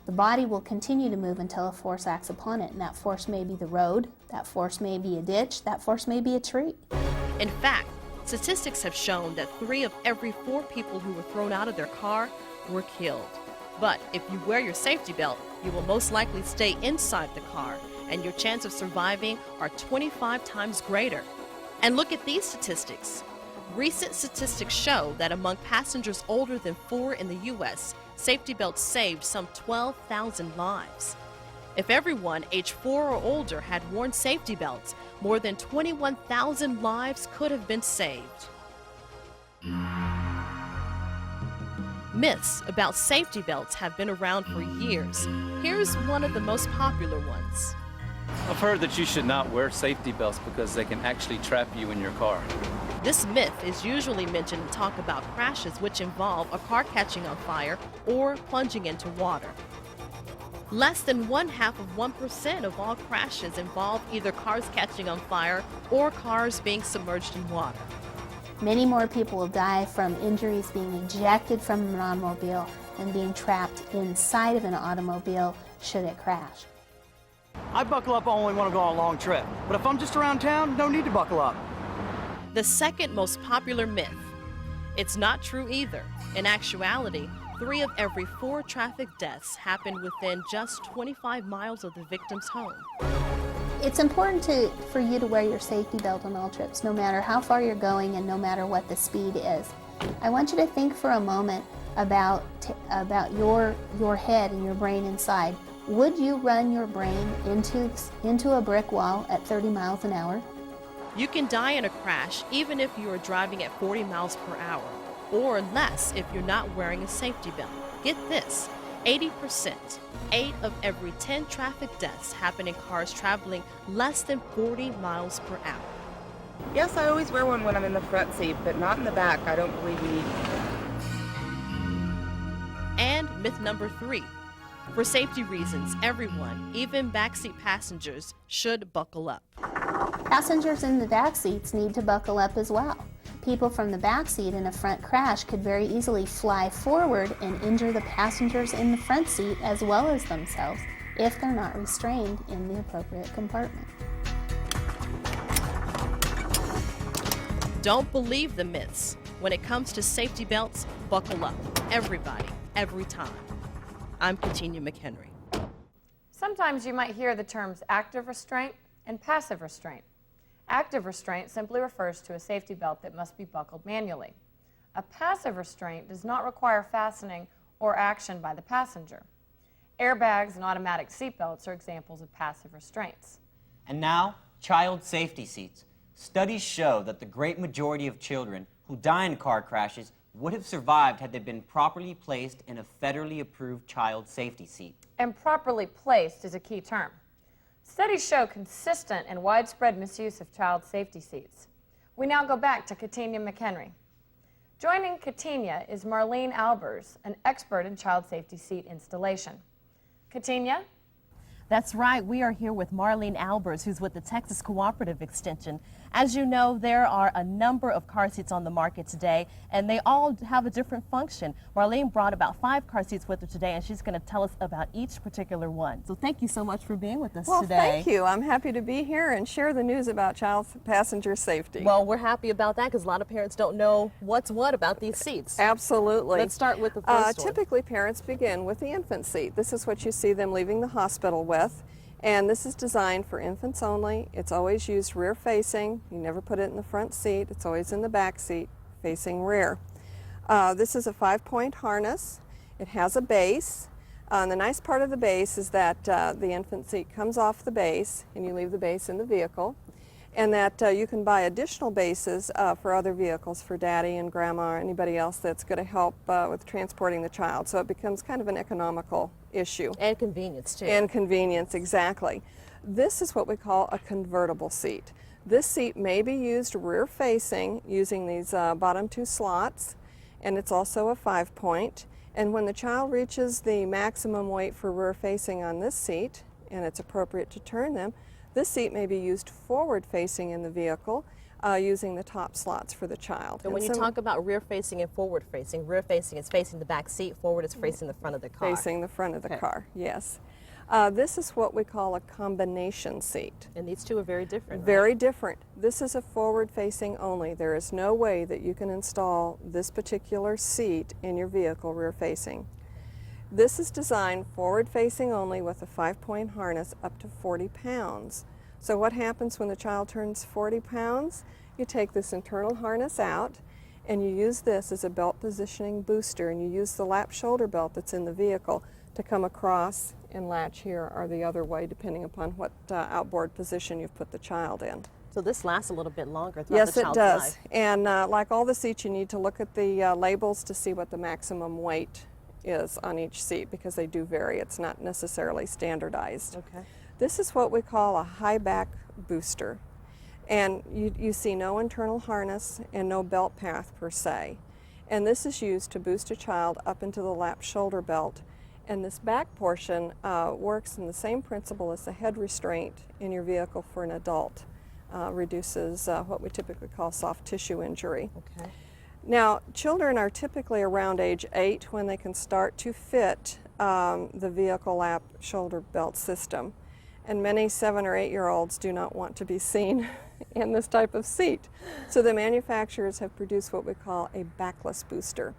The body will continue to move until a force acts upon it, and that force may be the road, that force may be a ditch, that force may be a tree. In fact, statistics have shown that 3 of every 4 people who were thrown out of their car were killed. But if you wear your safety belt, you will most likely stay inside the car, and your chance of surviving are 25 times greater. And look at these statistics. Recent statistics show that among passengers older than 4 in the U.S., safety belts saved some 12,000 lives. If everyone age 4 or older had worn safety belts, more than 21,000 lives could have been saved. Myths about safety belts have been around for years. Here's one of the most popular ones. I've heard that you should not wear safety belts because they can actually trap you in your car. This myth is usually mentioned to talk about crashes which involve a car catching on fire or plunging into water. Less than 0.5% of all crashes involve either cars catching on fire or cars being submerged in water. Many more people will die from injuries being ejected from an automobile than being trapped inside of an automobile should it crash. I buckle up only when I go on a long trip, but if I'm just around town, no need to buckle up. The second most popular myth. It's not true either. In actuality, 3 of every 4 traffic deaths happen within just 25 miles of the victim's home. It's important for you to wear your safety belt on all trips, no matter how far you're going and no matter what the speed is. I want you to think for a moment about your head and your brain inside. Would you run your brain into a brick wall at 30 miles an hour? You can die in a crash even if you are driving at 40 miles per hour, or less if you're not wearing a safety belt. Get this, 80%, 8 of every 10 traffic deaths happen in cars traveling less than 40 miles per hour. Yes, I always wear one when I'm in the front seat, but not in the back. I don't believe you need. And myth number 3. For safety reasons, everyone, even backseat passengers, should buckle up. Passengers in the back seats need to buckle up as well. People from the back seat in a front crash could very easily fly forward and injure the passengers in the front seat as well as themselves if they're not restrained in the appropriate compartment. Don't believe the myths. When it comes to safety belts, buckle up. Everybody, every time. I'm Katinia McHenry. Sometimes you might hear the terms active restraint and passive restraint. Active restraint simply refers to a safety belt that must be buckled manually. A passive restraint does not require fastening or action by the passenger. Airbags and automatic seatbelts are examples of passive restraints. And now, child safety seats. Studies show that the great majority of children who die in car crashes would have survived had they been properly placed in a federally approved child safety seat. And properly placed is a key term. Studies show consistent and widespread misuse of child safety seats. We now go back to Katinia McHenry. Joining Katinia is Marlene Albers, an expert in child safety seat installation. Katinia? That's right. We are here with Marlene Albers, who's with the Texas Cooperative Extension. As you know, there are a number of car seats on the market today, and they all have a different function. Marlene brought about 5 car seats with her today, and she's going to tell us about each particular one. So thank you so much for being with us today. Well, thank you. I'm happy to be here and share the news about child passenger safety. Well, we're happy about that because a lot of parents don't know what's what about these seats. Absolutely. Let's start with the first one. Typically, parents begin with the infant seat. This is what you see them leaving the hospital with. And this is designed for infants only. It's always used rear facing. You never put it in the front seat. It's always in the back seat facing rear. This is a 5-point harness. It has a base. The nice part of the base is that the infant seat comes off the base and you leave the base in the vehicle. And that you can buy additional bases for other vehicles, for daddy and grandma or anybody else that's going to help with transporting the child. So it becomes kind of an economical issue. And convenience too. And convenience, exactly. This is what we call a convertible seat. This seat may be used rear facing using these bottom 2 slots, and it's also a 5-point. And when the child reaches the maximum weight for rear facing on this seat, and it's appropriate to turn them, this seat may be used forward facing in the vehicle using the top slots for the child. And when you talk about rear facing and forward facing, rear facing is facing the back seat, forward is facing the front of the car. Facing the front of the car, yes. This is what we call a combination seat. And these two are very different. Very different. This is a forward facing only. There is no way that you can install this particular seat in your vehicle rear facing. This is designed forward facing only with a 5-point harness up to 40 pounds. So what happens when the child turns 40 pounds? You take this internal harness out and you use this as a belt positioning booster, and you use the lap shoulder belt that's in the vehicle to come across and latch here or the other way depending upon what outboard position you've put the child in. So this lasts a little bit longer throughout the child's life. Yes, it does. And like all the seats, you need to look at the labels to see what the maximum weight is on each seat because they do vary. It's not necessarily standardized. Okay. This is what we call a high back booster. And you see no internal harness and no belt path per se. And this is used to boost a child up into the lap shoulder belt. And this back portion works in the same principle as the head restraint in your vehicle for an adult. Reduces what we typically call soft tissue injury. Okay. Now, children are typically around age 8 when they can start to fit the vehicle lap shoulder belt system. And many 7 or 8-year-olds do not want to be seen in this type of seat. So the manufacturers have produced what we call a backless booster.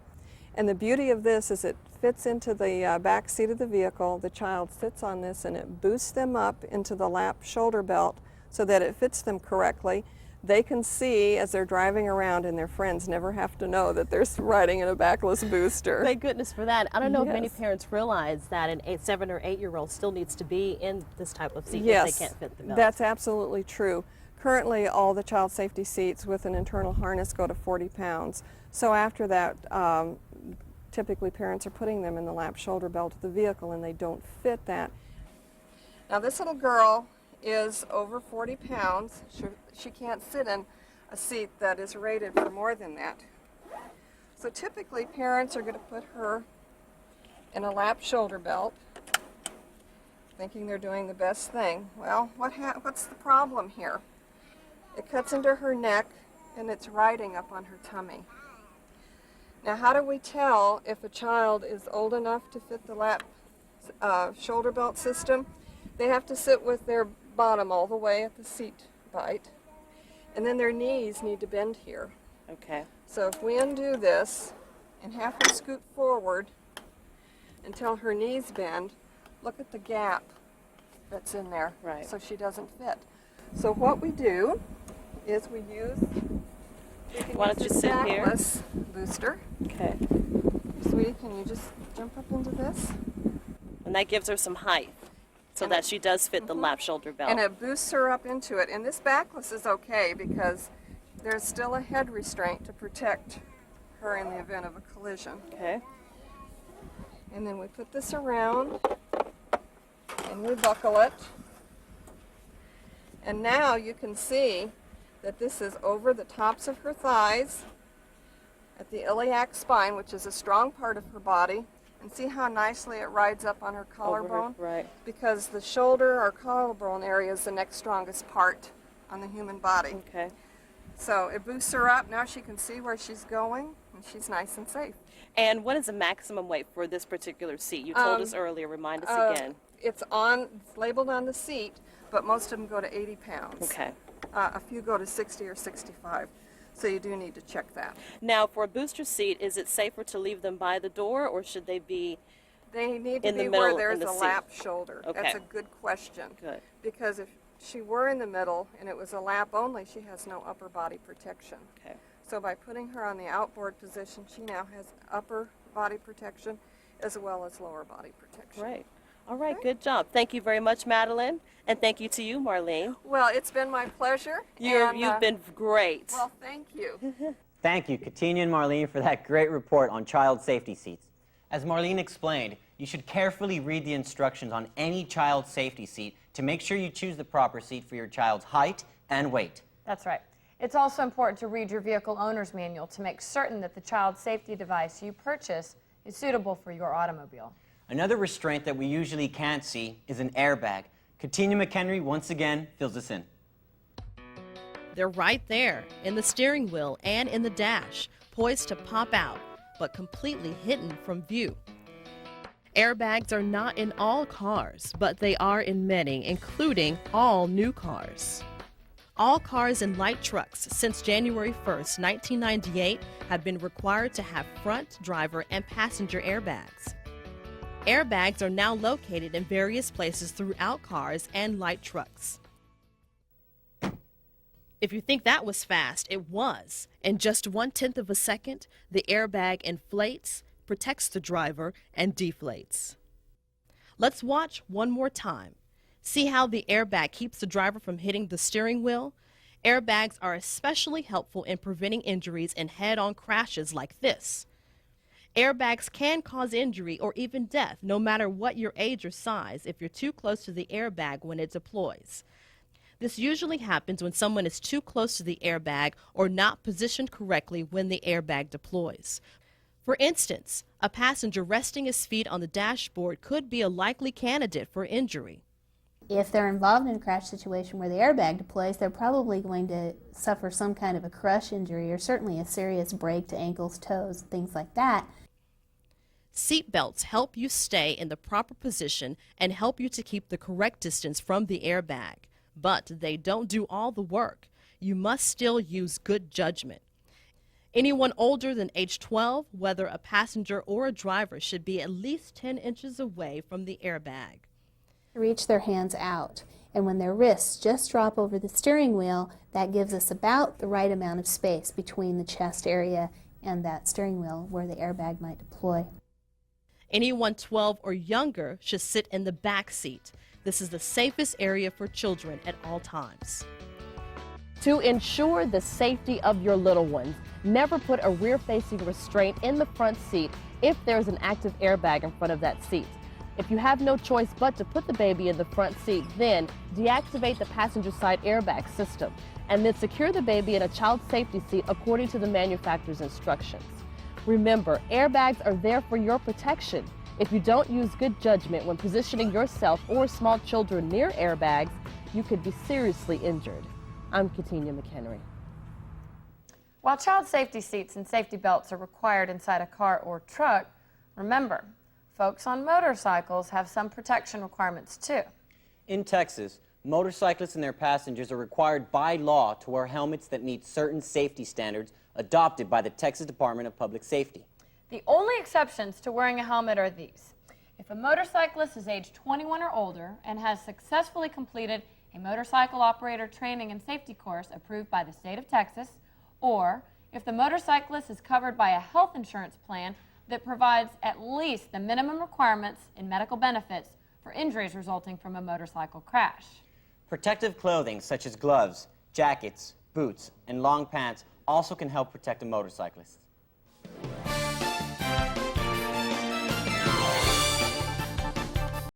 And the beauty of this is it fits into the back seat of the vehicle. The child sits on this and it boosts them up into the lap shoulder belt so that it fits them correctly. They can see as they're driving around, and their friends never have to know that they're riding in a backless booster. Thank goodness for that. I don't know if many Yes. parents realize that an 7 or 8-year-old still needs to be in this type of seat Yes, if they can't fit the belt. that's absolutely true. Currently, all the child safety seats with an internal harness go to 40 pounds. So after that, typically parents are putting them in the lap shoulder belt of the vehicle, and they don't fit that. Now this little girl is over 40 pounds. She can't sit in a seat that is rated for more than that. So typically parents are going to put her in a lap shoulder belt, thinking they're doing the best thing. Well, what's the problem here? It cuts into her neck and it's riding up on her tummy. Now how do we tell if a child is old enough to fit the lap shoulder belt system? They have to sit with their bottom all the way at the seat bite. And then their knees need to bend here. Okay. So if we undo this and have her scoot forward until her knees bend, look at the gap that's in there. Right. So she doesn't fit. So what we do is we Why don't you this sit here? backless booster. Okay. Sweetie, can you just jump up into this? And that gives her some height so that she does fit the lap shoulder belt. And it boosts her up into it. And this backless is okay because there's still a head restraint to protect her in the event of a collision. Okay. And then we put this around and we buckle it. And now you can see that this is over the tops of her thighs at the iliac spine, which is a strong part of her body. And see how nicely it rides up on her collarbone? Right. Because the shoulder or collarbone area is the next strongest part on the human body. Okay. So it boosts her up. Now she can see where she's going, and she's nice and safe. And what is the maximum weight for this particular seat? You told us earlier. Remind us again. It's labeled on the seat, but most of them go to 80 pounds. Okay. A few go to 60 or 65. So you do need to check that. Now, for a booster seat, is it safer to leave them by the door, or should they be They need to in the be middle where in there's the a seat? lap shoulder. Okay. That's a good question. Good. Because if she were in the middle and it was a lap only, she has no upper body protection. Okay. So by putting her on the outboard position, she now has upper body protection as well as lower body protection. Great. All right, good job. Thank you very much, Madeline, and thank you to you, Marlene. Well, it's been my pleasure. You've been great. Well, thank you. Thank you, Katina and Marlene, for that great report on child safety seats. As Marlene explained, you should carefully read the instructions on any child safety seat to make sure you choose the proper seat for your child's height and weight. That's right. It's also important to read your vehicle owner's manual to make certain that the child safety device you purchase is suitable for your automobile. Another restraint that we usually can't see is an airbag. Katina McHenry once again fills us in. They're right there, in the steering wheel and in the dash, poised to pop out, but completely hidden from view. Airbags are not in all cars, but they are in many, including all new cars. All cars and light trucks since January 1st, 1998 have been required to have front, driver, and passenger airbags. Airbags are now located in various places throughout cars and light trucks. If you think that was fast, it was. In just 1/10 of a second, the airbag inflates, protects the driver, and deflates. Let's watch one more time. See how the airbag keeps the driver from hitting the steering wheel? Airbags are especially helpful in preventing injuries in head-on crashes like this. Airbags can cause injury or even death, no matter what your age or size, if you're too close to the airbag when it deploys. This usually happens when someone is too close to the airbag or not positioned correctly when the airbag deploys. For instance, a passenger resting his feet on the dashboard could be a likely candidate for injury. If they're involved in a crash situation where the airbag deploys, they're probably going to suffer some kind of a crush injury or certainly a serious break to ankles, toes, things like that. Seat belts help you stay in the proper position and help you to keep the correct distance from the airbag. But they don't do all the work. You must still use good judgment. Anyone older than age 12, whether a passenger or a driver, should be at least 10 inches away from the airbag. Reach their hands out, and when their wrists just drop over the steering wheel, that gives us about the right amount of space between the chest area and that steering wheel where the airbag might deploy. Anyone 12 or younger should sit in the back seat. This is the safest area for children at all times. To ensure the safety of your little ones, never put a rear-facing restraint in the front seat if there's an active airbag in front of that seat. If you have no choice but to put the baby in the front seat, then deactivate the passenger side airbag system and then secure the baby in a child safety seat according to the manufacturer's instructions. Remember, airbags are there for your protection. If you don't use good judgment when positioning yourself or small children near airbags, you could be seriously injured. I'm Katina McHenry. While child safety seats and safety belts are required inside a car or truck, remember, folks on motorcycles have some protection requirements too. In Texas, motorcyclists and their passengers are required by law to wear helmets that meet certain safety standards adopted by the Texas Department of Public Safety. The only exceptions to wearing a helmet are these. If a motorcyclist is age 21 or older and has successfully completed a motorcycle operator training and safety course approved by the state of Texas, or if the motorcyclist is covered by a health insurance plan that provides at least the minimum requirements in medical benefits for injuries resulting from a motorcycle crash. Protective clothing such as gloves, jackets, boots, and long pants also can help protect a motorcyclist.